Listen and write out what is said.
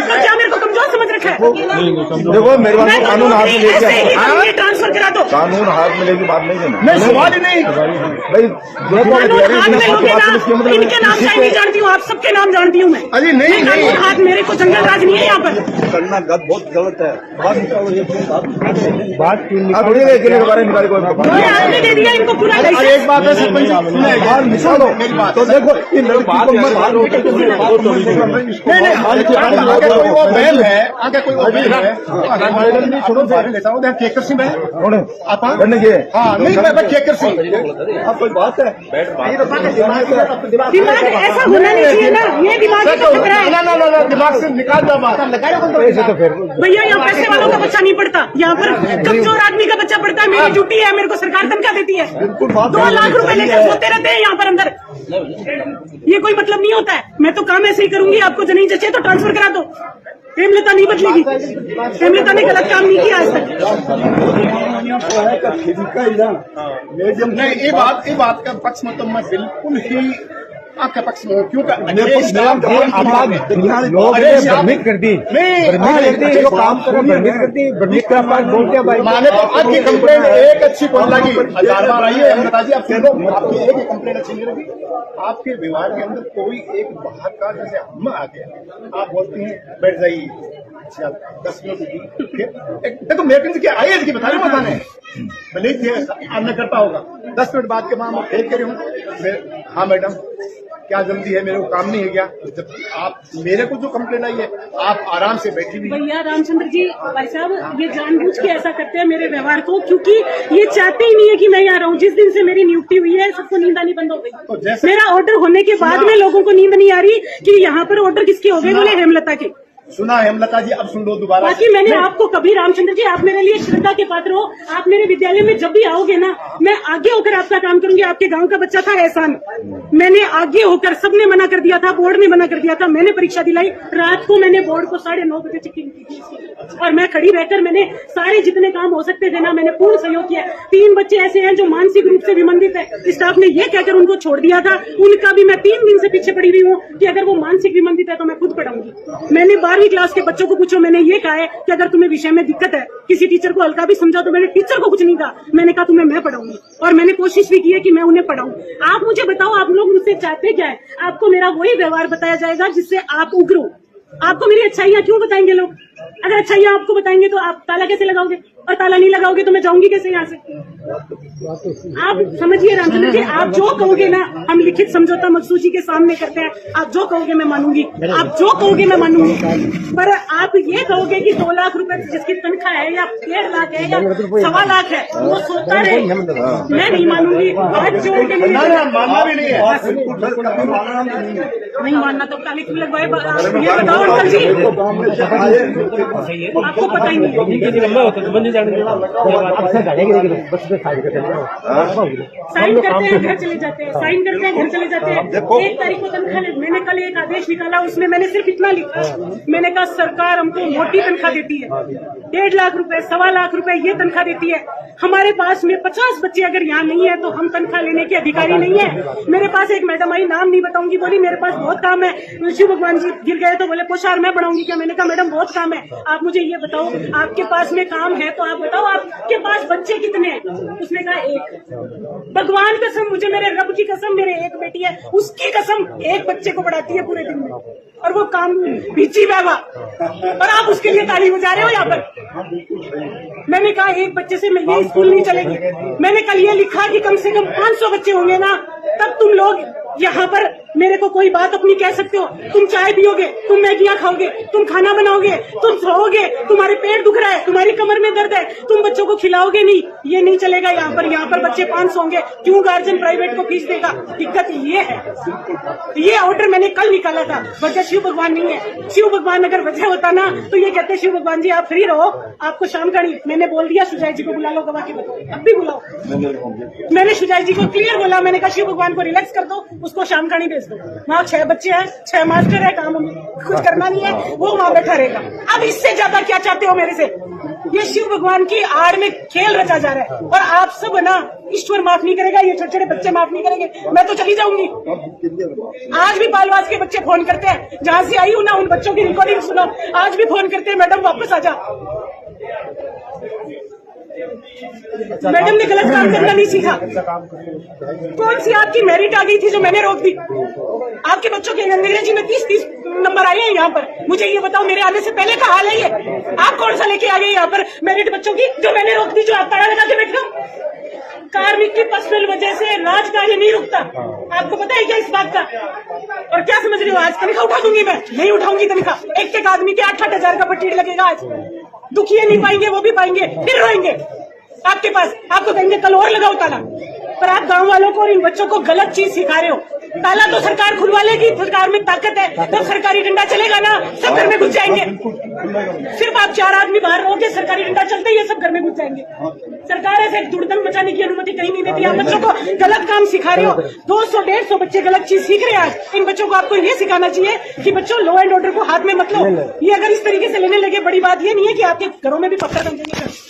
तो क्या मेरे को कमजोर समझ रखा है? देखो मेरे पास कानून हाथ में लेके ट्रांसफर करा दो। कानून हाथ में लेके बात नहीं करना। नहीं सवाल ही नहीं भाई कानून हाथ में लोगे ना, इनके नाम चाहे नहीं जानती हूँ, आप सबके नाम जानती हूँ मैं। अरे नहीं कानून हाथ मेरे को जंगल राज नहीं है यहाँ पर। करना बहुत गलत है। बात के बारे में आपने दे दिया इनको पूरा लाइसेंस। एक बात है सरपंच बात निकालो मेरी बात तो देखो आगे कोई वो बैल है, आगे कोई वो बैल है। सुनो लेता हूँ केकर सिंह है हाँ नहीं मैं केकर सिंह। अब कोई बात है दिमाग ऐसा होना नहीं चाहिए ना, ये दिमाग का खतरा है। ना दिमाग से निकाल दो बात। भैया यहाँ पैसे वालों का बच्चा नहीं पढ़ता, यहाँ पर कमजोर आदमी का बच्चा पढ़ता है। मेरी ड्यूटी है, मेरे को सरकार तनख्वाह देती है। 2 लाख रुपए लेकर सोते रहते हैं यहाँ पर अंदर। ये कोई मतलब नहीं होता है। मैं तो काम ऐसे ही करूंगी, आपको जो नहीं जचे तो ट्रांसफर करा दो। हेमलता नहीं बदलेगी, हेमलता ने गलत काम नहीं किया आज तक। नहीं ये बात का पक्ष में तो मैं बिल्कुल ही आपके पक्ष में हूँ। क्यों भ्रमित कर दी जो काम भ्रमित कर दी बोलते हैं भाई। माने तो आपकी कंप्लेंट एक अच्छी कौन लगी 1000 बार आई है जी आप सुन लो। आपकी एक ही कंप्लेंट अच्छी नहीं लगी। आपके विभाग के अंदर कोई एक बाहर का जैसे हम आ गया, आप बोलती हैं बैठ जाइए 10 मिनट देखो मेरे क्या आई है बता रही बताने भले आपने करता होगा 10 मिनट बाद के बाद मैं फेंक कर हूँ। हाँ मैडम क्या जल्दी है, मेरे को काम नहीं है क्या? जब आप मेरे को जो कंप्लेंट आई है आप आराम से बैठी हुई। भैया रामचंद्र जी भाई साहब ये जानबूझ के ऐसा करते हैं मेरे व्यवहार को, क्योंकि ये चाहते ही नहीं है कि मैं यहाँ रहूँ। जिस दिन से मेरी नियुक्ति हुई है सबको नींद आनी बंद हो गई। तो मेरा ऑर्डर होने के बाद में लोगों को नींद नहीं आ रही कि यहाँ पर ऑर्डर किसके हो गए, बोले हेमलता के। सुना हेमलता जी, अब सुन लो दोबारा। बाकी मैंने आपको कभी रामचंद्र जी, आप मेरे लिए श्रद्धा के पात्र हो। आप मेरे विद्यालय में जब भी आओगे ना, मैं आगे होकर आपका काम करूंगी। आपके गांव का बच्चा था एहसान, मैंने आगे होकर, सबने मना कर दिया था, बोर्ड ने मना कर दिया था, मैंने परीक्षा दिलाई। रात को मैंने बोर्ड को 9:30 बजे चिट्ठी लिखी थी और मैं खड़ी रहकर मैंने सारे जितने काम हो सकते थे ना, मैंने पूर्ण सहयोग किया। 3 बच्चे ऐसे हैं जो मानसिक रूप से विमंदित है, स्टाफ ने ये कहकर उनको छोड़ दिया था। उनका भी मैं 3 दिन से पीछे पड़ी हुई हूँ कि अगर वो मानसिक विमंदित है तो मैं खुद पढ़ाऊंगी। मैंने 12वीं क्लास के बच्चों को पूछो, मैंने ये कहा है कि अगर तुम्हें विषय में दिक्कत है, किसी टीचर को हल्का भी समझा, तो मैंने टीचर को कुछ नहीं कहा, मैंने कहा तुम्हें मैं पढ़ाऊंगी। और मैंने कोशिश भी की है कि मैं उन्हें पढ़ाऊं। आप मुझे बताओ, आप लोग मुझसे चाहते क्या है? आपको मेरा वही व्यवहार बताया जाएगा जिससे आप उग्रो। आपको मेरी अच्छाइयाँ क्यों बताएंगे लोग? अगर अच्छाइयाँ आपको बताएंगे तो आप ताला कैसे लगाओगे? और ताला नहीं लगाओगे तो मैं जाऊंगी कैसे यहाँ से? आप समझिए रामचंद्र जी, आप जो कहोगे ना, हम लिखित समझौता मकसूद जी के सामने करते हैं। आप जो कहोगे मैं मानूंगी, आप जो कहोगे मैं मानूंगी। पर आप ये कहोगे कि 2 लाख रुपए जिसकी तनख्वाह है या 1.5 लाख है या 1.25 लाख है, वो सोता रहे, मैं नहीं मानूंगी। हाथ जोड़ के मानना भी नहीं है, नहीं मानना तो काली क्यों लगवाए? ये बताओ अंकल जी, आपको पता ही नहीं। साइन करते हैं घर चले जाते हैं, साइन करते हैं घर चले जाते हैं। 1 तारीख को तनख्वाह, मैंने कल एक आदेश निकाला, उसमें मैंने सिर्फ इतना लिखा, मैंने कहा सरकार हमको मोटी तनख्वाह देती है, 1.5 लाख रुपए, 1.25 लाख रुपए ये तनख्वाह देती है। हमारे पास में 50 बच्चे अगर यहाँ नहीं है तो हम तनख्वाह लेने के अधिकारी नहीं है। मेरे पास एक मैडम आई, नाम नहीं बताऊंगी, बोली मेरे पास बहुत काम है। शिव भगवान जी गिर गए तो बोले पोशार मैं बढ़ाऊंगी क्या? मैंने कहा मैडम बहुत काम है, आप मुझे ये बताओ आपके पास में काम है तो आप बताओ आपके पास बच्चे कितने हैं? उसने कहा 1। भगवान कसम, मुझे मेरे रब की कसम, मेरे 1 बेटी है, उसकी कसम 1 बच्चे को पढ़ाती है पूरे दिन में, और वो काम बीची बाबा, और आप उसके लिए ताली बजा रहे हो यहाँ पर। मैंने कहा 1 बच्चे से मैं ये स्कूल नहीं चलेगी। मैंने कल ये लिखा कि कम से कम 500 बच्चे होंगे ना, तब तुम लोग यहाँ पर मेरे को कोई बात अपनी कह सकते हो। तुम चाय पियोगे, तुम मैगियाँ खाओगे, तुम खाना बनाओगे, तुम सोओगे, तुम्हारे पेट दुख रहा है, तुम्हारी कमर में दर्द है, तुम बच्चों को खिलाओगे नहीं, ये नहीं चलेगा यहाँ पर। यहाँ पर बच्चे 500 होंगे, क्यों गार्जियन प्राइवेट को फीस देगा? दिक्कत ये है। ये ऑर्डर मैंने कल निकाला था, वजह शिव भगवान नहीं है। शिव भगवान अगर वजह होता ना तो ये कहते शिव भगवान जी आप फ्री रहो, आपको शाम का नहीं। मैंने बोल दिया सुजाय जी को बुला लो, गवाह के बताओ, अब भी बुलाओ। मैंने सुजाय जी को क्लियर बोला, मैंने कहा शिव भगवान को रिलैक्स कर दो, उसको शाम का नहीं भेज दो। वहाँ 6 बच्चे हैं, 6 मास्टर है, काम कुछ करना नहीं है, वो वहाँ बैठा रहेगा। अब इससे ज्यादा क्या चाहते हो मेरे से? ये शिव भगवान की आड़ में खेल रचा जा रहा है। और आप सब ना, ईश्वर माफ नहीं करेगा, ये छोटे छोटे बच्चे माफ नहीं करेंगे। मैं तो चली जाऊंगी। आज भी बालवास के बच्चे फोन करते हैं, जहां से आई हूं ना, उन बच्चों की रिकॉर्डिंग सुनो। आज भी फोन करते हैं, मैडम वापस आ जा। मैडम ने गलत काम करना नहीं सीखा। कौन सी आपकी मेरिट आ गई थी जो मैंने रोक दी? आपके बच्चों के अंग्रेजी में 30 नंबर आए हैं यहाँ पर। मुझे ये बताओ, मेरे आने से पहले का हाल है ये? आप कौन सा लेके आ गए यहाँ पर मेरिट बच्चों की, जो मैंने रोक दी, जो आप ताला लगा के बैठ गए? कार्मिक की पर्सनल वजह से राजकार्य नहीं रुकता। आपको पता है क्या इस बात का? और क्या समझ रहे हो? आज तनख्वाह उठा दूंगी मैं? नहीं उठाऊंगी तनख्वाह। एक आदमी के 8-8 हजार का पट्टी लगेगा आज। दुखिए नहीं पाएंगे, वो भी पाएंगे, फिर रोएंगे आपके पास। आपको कहेंगे कल और लगाओ ताला। पर आप गांव वालों को और इन बच्चों को गलत चीज सिखा रहे हो। ताला तो सरकार खुलवा लेगी, सरकार में ताकत है। तो सरकारी डंडा चलेगा ना, सब घर में घुस जाएंगे। सिर्फ आप 4 आदमी बाहर रहोगे, सरकारी डंडा चलते ही सब घर में घुस जाएंगे। सरकार ऐसे धुड़दंग मचाने की अनुमति कहीं नहीं देती। आप बच्चों को गलत काम सिखा रहे हो। 200-150 बच्चे गलत चीज सीख रहे हैं आज। इन बच्चों को आपको ये सिखाना चाहिए कि बच्चों, लॉ एंड ऑर्डर को हाथ में मत लो। ये अगर इस तरीके से लेने लगे, बड़ी बात ये नहीं है कि आपके घरों में भी पत्थर बन जाएंगे।